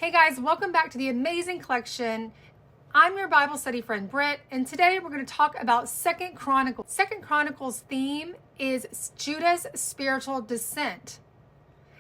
Hey guys, welcome back to the amazing collection. I'm your Bible study friend Britt, and today we're going to talk about 2 Chronicles. 2 Chronicles theme is Judah's spiritual descent.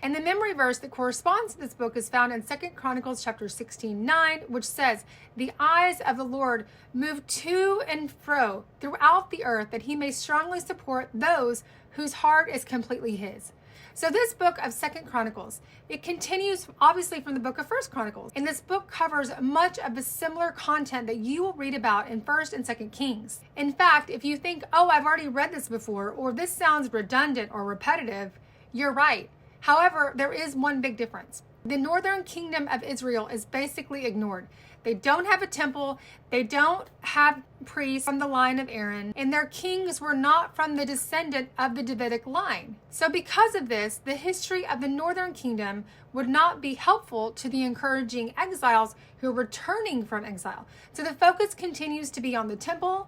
And the memory verse that corresponds to this book is found in 2 Chronicles chapter 16:9, which says, "The eyes of the Lord move to and fro throughout the earth, that he may strongly support those whose heart is completely his." So this book of 2 Chronicles, it continues obviously from the book of 1 Chronicles. And this book covers much of the similar content that you will read about in 1st and 2nd Kings. In fact, if you think, oh, I've already read this before, or this sounds redundant or repetitive, you're right. However, there is one big difference. The northern kingdom of Israel is basically ignored. They don't have a temple, they don't have priests from the line of Aaron, and their kings were not from the descendant of the Davidic line. So because of this, the history of the northern kingdom would not be helpful to the encouraging exiles who are returning from exile. So the focus continues to be on the temple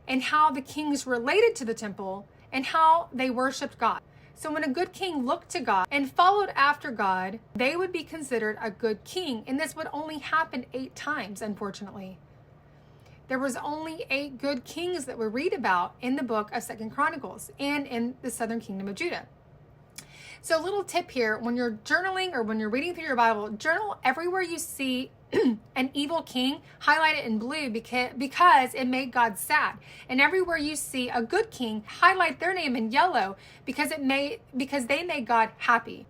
and how the kings related to the temple and how they worshiped God. So when a good king looked to God and followed after God, they would be considered a good king. And this would only happen 8 times, unfortunately. There was only 8 good kings that we read about in the book of 2 Chronicles and in the southern kingdom of Judah. So a little tip here, when you're journaling or when you're reading through your Bible, journal everywhere you see an evil king, highlight it in blue because it made God sad. And everywhere you see a good king, highlight their name in yellow because they made God happy.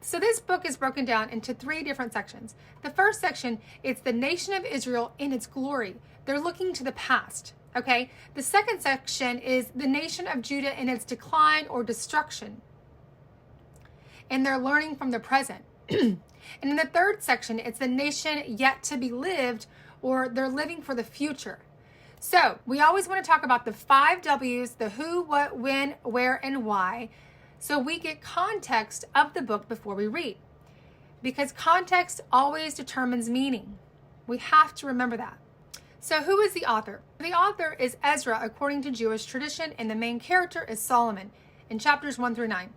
So this book is broken down into 3 different sections. The first section, it's the nation of Israel in its glory. They're looking to the past. Okay. The second section is the nation of Judah in its decline or destruction. And they're learning from the present. And in the third section, it's the nation yet to be lived, or they're living for the future. So we always want to talk about the 5 W's, the who, what, when, where, and why, so we get context of the book before we read. Because context always determines meaning. We have to remember that. So who is the author? The author is Ezra, according to Jewish tradition, and the main character is Solomon in chapters 1 through 9.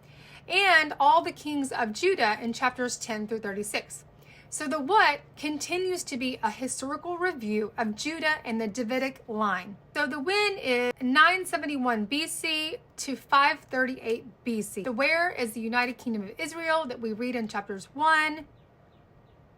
And all the kings of Judah in chapters 10 through 36. So the what continues to be a historical review of Judah and the Davidic line. So the when is 971 BC to 538 BC. The where is the United Kingdom of Israel that we read in chapters 1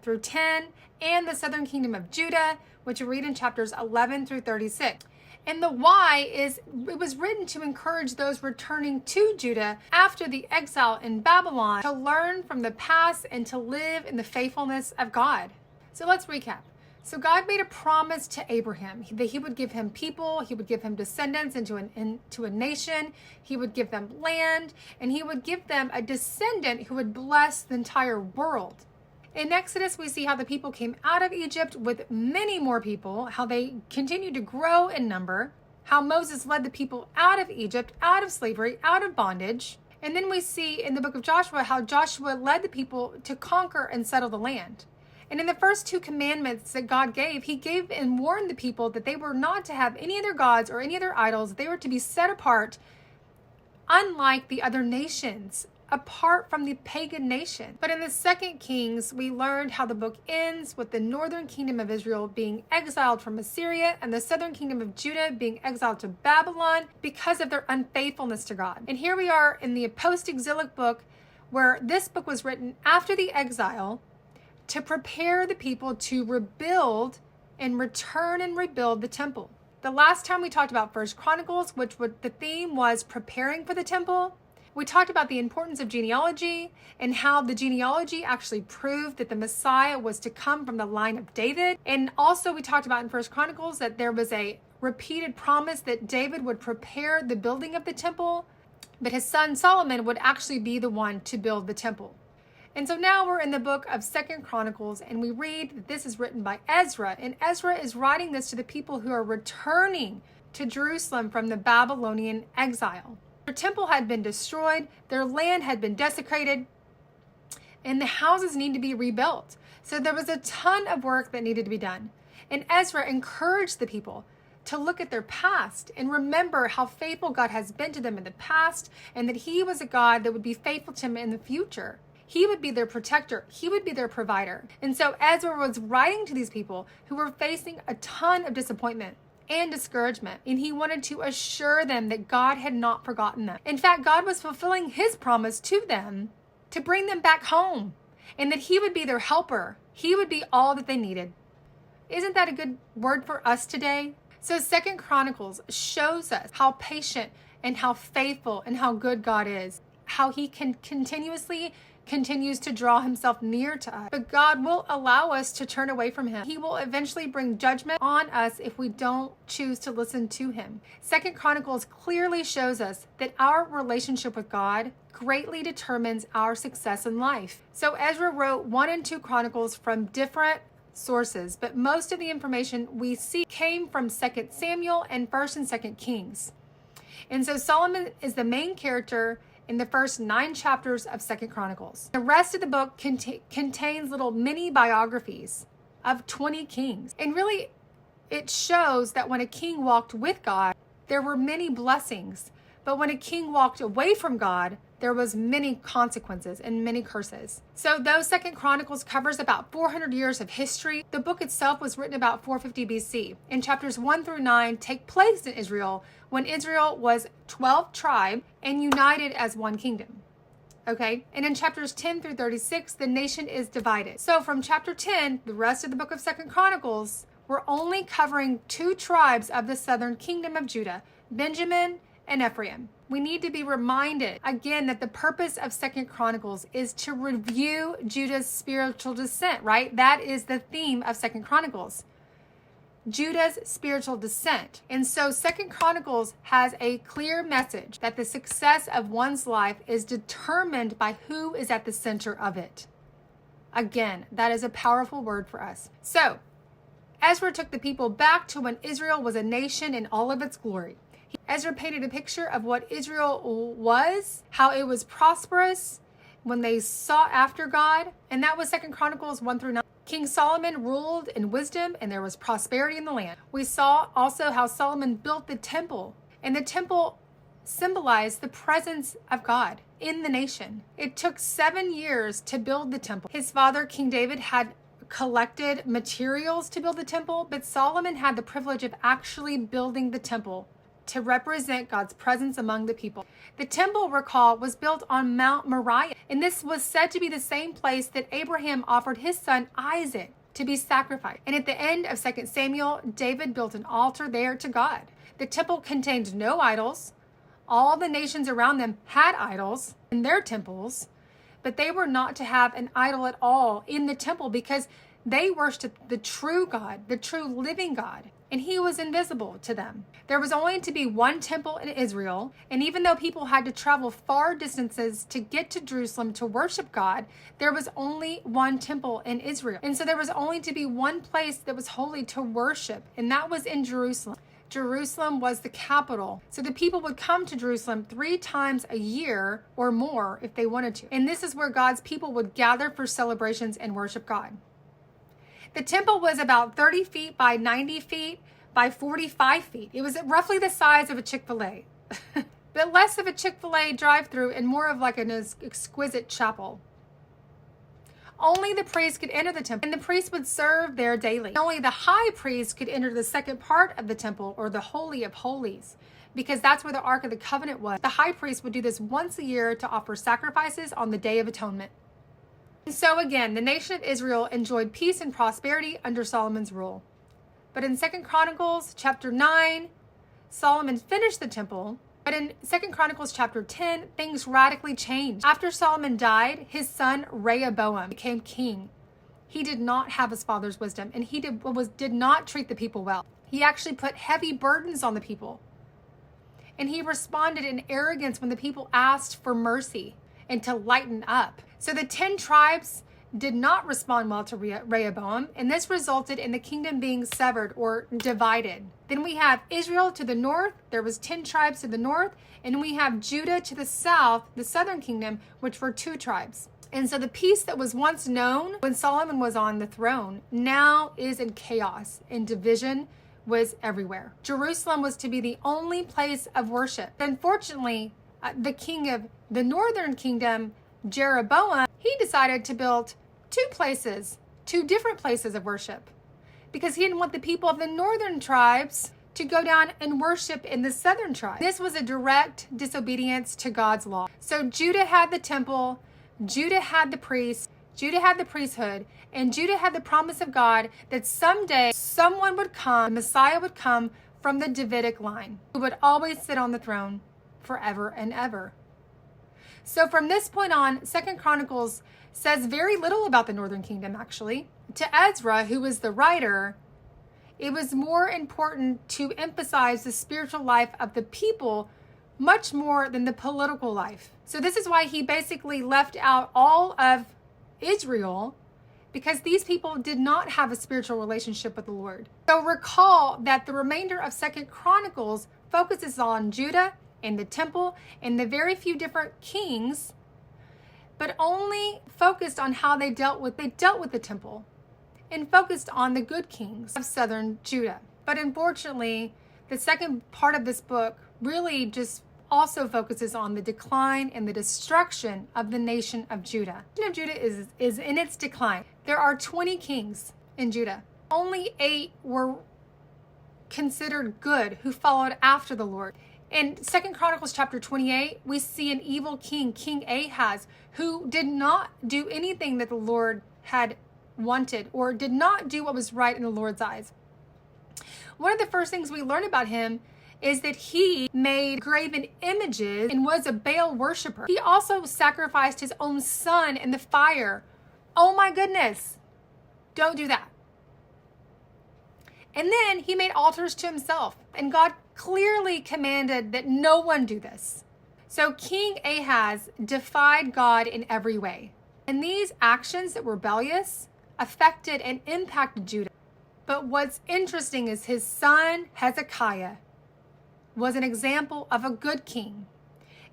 through 10, and the southern kingdom of Judah, which we read in chapters 11 through 36. And the why is, it was written to encourage those returning to Judah after the exile in Babylon to learn from the past and to live in the faithfulness of God. So let's recap. So God made a promise to Abraham that he would give him people, he would give him descendants into a nation, he would give them land, and he would give them a descendant who would bless the entire world. In Exodus, we see how the people came out of Egypt with many more people, how they continued to grow in number, how Moses led the people out of Egypt, out of slavery, out of bondage. And then we see in the book of Joshua how Joshua led the people to conquer and settle the land. And in the first 2 commandments that God gave, he gave and warned the people that they were not to have any other gods or any other idols. They were to be set apart, unlike the other nations, apart from the pagan nation. But in the 2nd Kings, we learned how the book ends with the northern kingdom of Israel being exiled from Assyria and the southern kingdom of Judah being exiled to Babylon because of their unfaithfulness to God. And here we are in the post-exilic book, where this book was written after the exile to prepare the people to rebuild and return and rebuild the temple. The last time we talked about 1 Chronicles, the theme was preparing for the temple, we talked about the importance of genealogy and how the genealogy actually proved that the Messiah was to come from the line of David. And also we talked about in 1 Chronicles that there was a repeated promise that David would prepare the building of the temple, but his son Solomon would actually be the one to build the temple. And so now we're in the book of 2 Chronicles, and we read that this is written by Ezra. And Ezra is writing this to the people who are returning to Jerusalem from the Babylonian exile. Their temple had been destroyed, their land had been desecrated, and the houses need to be rebuilt. So there was a ton of work that needed to be done. And Ezra encouraged the people to look at their past and remember how faithful God has been to them in the past, and that he was a God that would be faithful to them in the future. He would be their protector. He would be their provider. And so Ezra was writing to these people who were facing a ton of disappointment and discouragement. And he wanted to assure them that God had not forgotten them. In fact, God was fulfilling his promise to them to bring them back home, and that he would be their helper. He would be all that they needed. Isn't that a good word for us today? So 2 Chronicles shows us how patient and how faithful and how good God is, how he continues to draw himself near to us. But God will allow us to turn away from him. He will eventually bring judgment on us if we don't choose to listen to him. 2 Chronicles clearly shows us that our relationship with God greatly determines our success in life. So Ezra wrote 1 and 2 Chronicles from different sources, but most of the information we see came from 2 Samuel and 1 and 2 Kings. And so Solomon is the main character in the first 9 chapters of 2 Chronicles. The rest of the book contains little mini biographies of 20 kings. And really, it shows that when a king walked with God, there were many blessings. But when a king walked away from God, there was many consequences and many curses. So though 2 Chronicles covers about 400 years of history, the book itself was written about 450 BC. And chapters 1 through 9 take place in Israel when Israel was 12 tribes and united as one kingdom. Okay? And in chapters 10 through 36, the nation is divided. So from chapter 10, the rest of the book of 2 Chronicles, we're only covering 2 tribes of the southern kingdom of Judah, Benjamin and Ephraim. We need to be reminded again that the purpose of 2 Chronicles is to review Judah's spiritual descent, right? That is the theme of 2 Chronicles. Judah's spiritual descent. And so 2 Chronicles has a clear message that the success of one's life is determined by who is at the center of it. Again, that is a powerful word for us. So, Ezra took the people back to when Israel was a nation in all of its glory. Ezra painted a picture of what Israel was, how it was prosperous when they sought after God, and that was 2 Chronicles 1 through 9. King Solomon ruled in wisdom, and there was prosperity in the land. We saw also how Solomon built the temple, and the temple symbolized the presence of God in the nation. It took 7 years to build the temple. His father, King David, had collected materials to build the temple, but Solomon had the privilege of actually building the temple to represent God's presence among the people. The temple, recall, was built on Mount Moriah, and this was said to be the same place that Abraham offered his son Isaac to be sacrificed. And at the end of 2 Samuel, David built an altar there to God. The temple contained no idols. All the nations around them had idols in their temples, but they were not to have an idol at all in the temple because they worshiped the true God, the true living God, and he was invisible to them. There was only to be one temple in Israel, and even though people had to travel far distances to get to Jerusalem to worship God, there was only one temple in Israel. And so there was only to be one place that was holy to worship, and that was in Jerusalem. Jerusalem was the capital. So the people would come to Jerusalem 3 times a year or more if they wanted to. And this is where God's people would gather for celebrations and worship God. The temple was about 30 feet by 90 feet by 45 feet. It was roughly the size of a Chick-fil-A, but less of a Chick-fil-A drive-through and more of like an exquisite chapel. Only the priest could enter the temple, and the priest would serve there daily. Only the high priest could enter the second part of the temple, or the Holy of Holies, because that's where the Ark of the Covenant was. The high priest would do this once a year to offer sacrifices on the Day of Atonement. And so again, the nation of Israel enjoyed peace and prosperity under Solomon's rule. But in 2 Chronicles chapter 9, Solomon finished the temple. But in 2 Chronicles chapter 10, things radically changed. After Solomon died, his son Rehoboam became king. He did not have his father's wisdom, and he did not treat the people well. He actually put heavy burdens on the people. And he responded in arrogance when the people asked for mercy and to lighten up. So the 10 tribes did not respond well to Rehoboam, and this resulted in the kingdom being severed or divided. Then we have Israel to the north. There was 10 tribes to the north, and we have Judah to the south, the southern kingdom, which were 2 tribes. And so the peace that was once known when Solomon was on the throne now is in chaos, and division was everywhere. Jerusalem was to be the only place of worship. Unfortunately, the king of the northern kingdom Jeroboam, he decided to build two different places of worship, because he didn't want the people of the northern tribes to go down and worship in the southern tribe. This was a direct disobedience to God's law. So Judah had the temple, Judah had the priests, Judah had the priesthood, and Judah had the promise of God that someday someone would come, the Messiah would come from the Davidic line, who would always sit on the throne forever and ever. So from this point on, 2 Chronicles says very little about the northern kingdom, actually. To Ezra, who was the writer, it was more important to emphasize the spiritual life of the people much more than the political life. So this is why he basically left out all of Israel, because these people did not have a spiritual relationship with the Lord. So recall that the remainder of 2 Chronicles focuses on Judah and the temple and the very few different kings, but only focused on how they dealt with the temple and focused on the good kings of southern Judah. But unfortunately, the second part of this book really just also focuses on the decline and the destruction of the nation of Judah. The nation of Judah is in its decline. There are 20 kings in Judah. Only 8 were considered good who followed after the Lord. In 2 Chronicles chapter 28, we see an evil king, King Ahaz, who did not do anything that the Lord had wanted or did not do what was right in the Lord's eyes. One of the first things we learn about him is that he made graven images and was a Baal worshiper. He also sacrificed his own son in the fire. Oh my goodness. Don't do that. And then he made altars to himself, and God clearly commanded that no one do this. So King Ahaz defied God in every way. And these actions that were rebellious affected and impacted Judah. But what's interesting is his son Hezekiah was an example of a good king.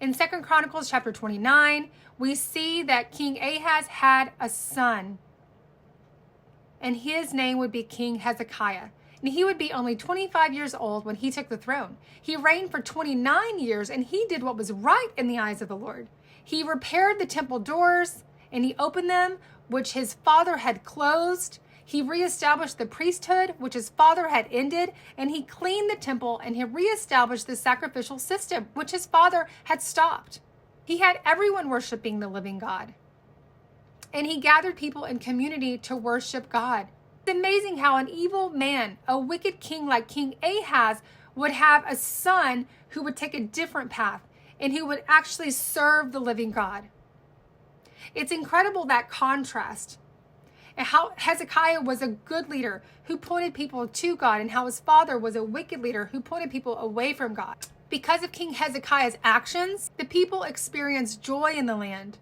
In 2 Chronicles chapter 29, we see that King Ahaz had a son, and his name would be King Hezekiah. And he would be only 25 years old when he took the throne. He reigned for 29 years, and he did what was right in the eyes of the Lord. He repaired the temple doors, and he opened them, which his father had closed. He reestablished the priesthood, which his father had ended, and he cleaned the temple, and he reestablished the sacrificial system, which his father had stopped. He had everyone worshiping the living God, and he gathered people in community to worship God. It's amazing how an evil man, a wicked king like King Ahaz, would have a son who would take a different path and who would actually serve the living God. It's incredible, that contrast, and how Hezekiah was a good leader who pointed people to God, and how his father was a wicked leader who pointed people away from God. Because of King Hezekiah's actions, the people experienced joy in the land,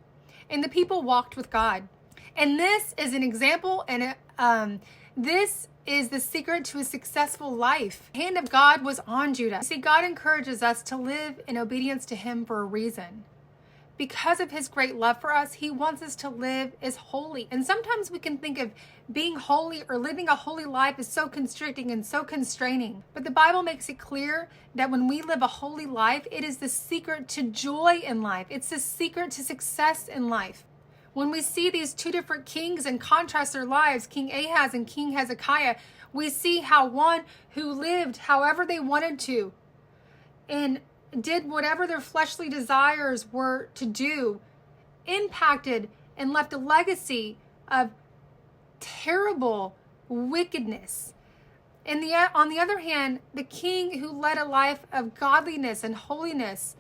and the people walked with God. And this is an example, and this is the secret to a successful life. The hand of God was on Judah. See, God encourages us to live in obedience to him for a reason. Because of his great love for us, he wants us to live as holy. And sometimes we can think of being holy or living a holy life as so constricting and so constraining. But the Bible makes it clear that when we live a holy life, it is the secret to joy in life. It's the secret to success in life. When we see these two different kings and contrast their lives, King Ahaz and King Hezekiah, we see how one who lived however they wanted to and did whatever their fleshly desires were to do, impacted and left a legacy of terrible wickedness. And on the other hand, the king who led a life of godliness and holiness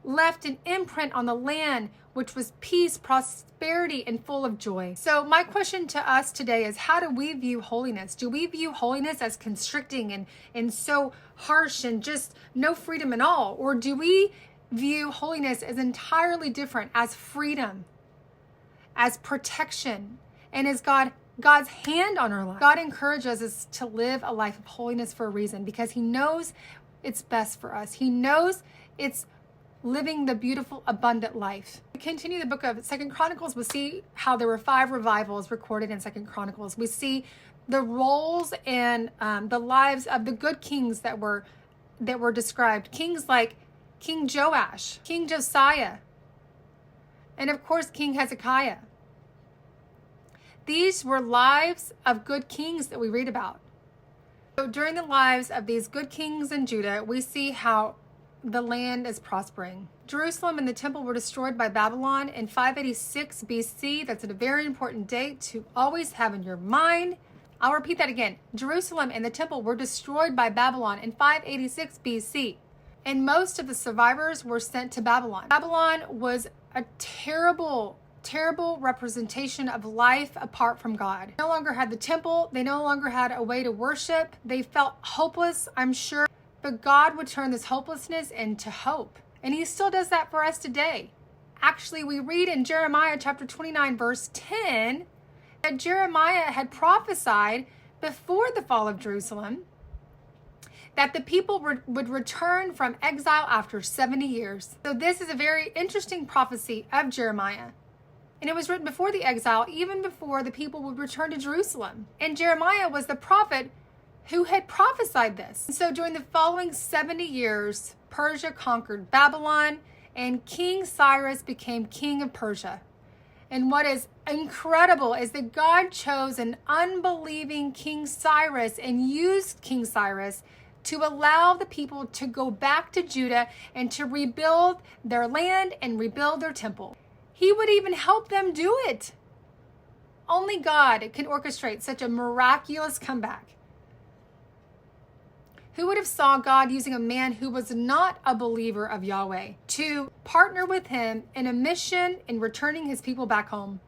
left an imprint on the land, which was peace, prosperity, and full of joy. So my question to us today is, how do we view holiness? Do we view holiness as constricting and so harsh and just no freedom at all? Or do we view holiness as entirely different, as freedom, as protection, and as God's hand on our life? God encourages us to live a life of holiness for a reason, because he knows it's best for us. He knows it's living the beautiful, abundant life. We continue the book of 2 Chronicles. We see how there were 5 revivals recorded in 2 Chronicles. We see the roles and the lives of the good kings that were described. Kings like King Joash, King Josiah, and of course, King Hezekiah. These were lives of good kings that we read about. So during the lives of these good kings in Judah, we see how the land is prospering. Jerusalem and the temple were destroyed by Babylon in 586 BC. That's a very important date to always have in your mind. I'll repeat that again. Jerusalem and the temple were destroyed by Babylon in 586 BC. And most of the survivors were sent to Babylon. Babylon was a terrible representation of life apart from God. They no longer had the temple. They no longer had a way to worship. They felt hopeless, I'm sure. But God would turn this hopelessness into hope. And he still does that for us today. Actually, we read in Jeremiah chapter 29, verse 10, that Jeremiah had prophesied before the fall of Jerusalem that the people would return from exile after 70 years. So this is a very interesting prophecy of Jeremiah. And it was written before the exile, even before the people would return to Jerusalem. And Jeremiah was the prophet who had prophesied this. And so during the following 70 years, Persia conquered Babylon, and King Cyrus became king of Persia. And what is incredible is that God chose an unbelieving King Cyrus and used King Cyrus to allow the people to go back to Judah and to rebuild their land and rebuild their temple. He would even help them do it. Only God can orchestrate such a miraculous comeback. Who would have saw God using a man who was not a believer of Yahweh to partner with him in a mission in returning his people back home?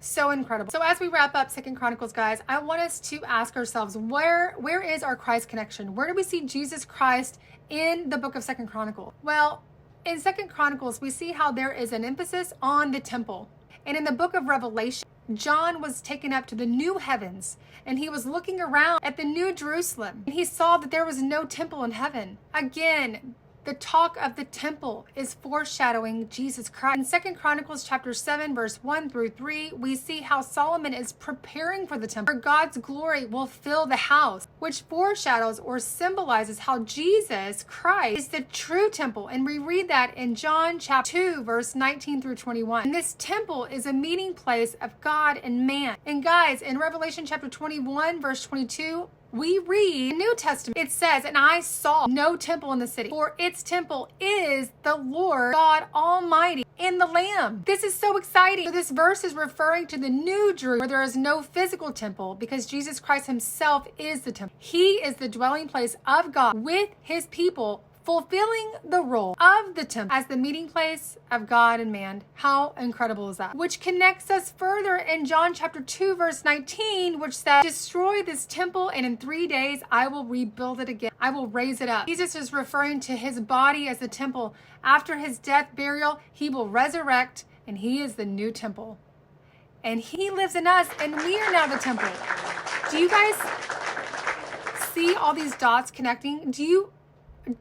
So incredible. So as we wrap up 2 Chronicles, guys, I want us to ask ourselves, where is our Christ connection? Where do we see Jesus Christ in the book of 2 Chronicles? Well, in 2 Chronicles, we see how there is an emphasis on the temple. And in the book of Revelation, John was taken up to the new heavens, and he was looking around at the new Jerusalem, and he saw that there was no temple in heaven. Again, the talk of the temple is foreshadowing Jesus Christ. In 2 Chronicles chapter 7, verse 1 through 3, we see how Solomon is preparing for the temple, where God's glory will fill the house, which foreshadows or symbolizes how Jesus Christ is the true temple. And we read that in John chapter 2, verse 19 through 21. And this temple is a meeting place of God and man. And guys, in Revelation chapter 21, verse 22, we read in the New Testament, it says, "And I saw no temple in the city, for its temple is the Lord God Almighty and the Lamb." This is so exciting. So this verse is referring to the new Jerusalem, where there is no physical temple, because Jesus Christ himself is the temple. He is the dwelling place of God with his people, fulfilling the role of the temple as the meeting place of God and man. How incredible is that? Which connects us further in John chapter 2, verse 19, which says, "Destroy this temple, and in 3 days I will rebuild it again. I will raise it up." Jesus is referring to his body as the temple. After his death, burial, he will resurrect, and he is the new temple. And he lives in us, and we are now the temple. Do you guys see all these dots connecting?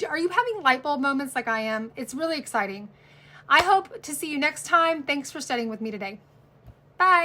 Are you having light bulb moments like I am? It's really exciting. I hope to see you next time. Thanks for studying with me today. Bye.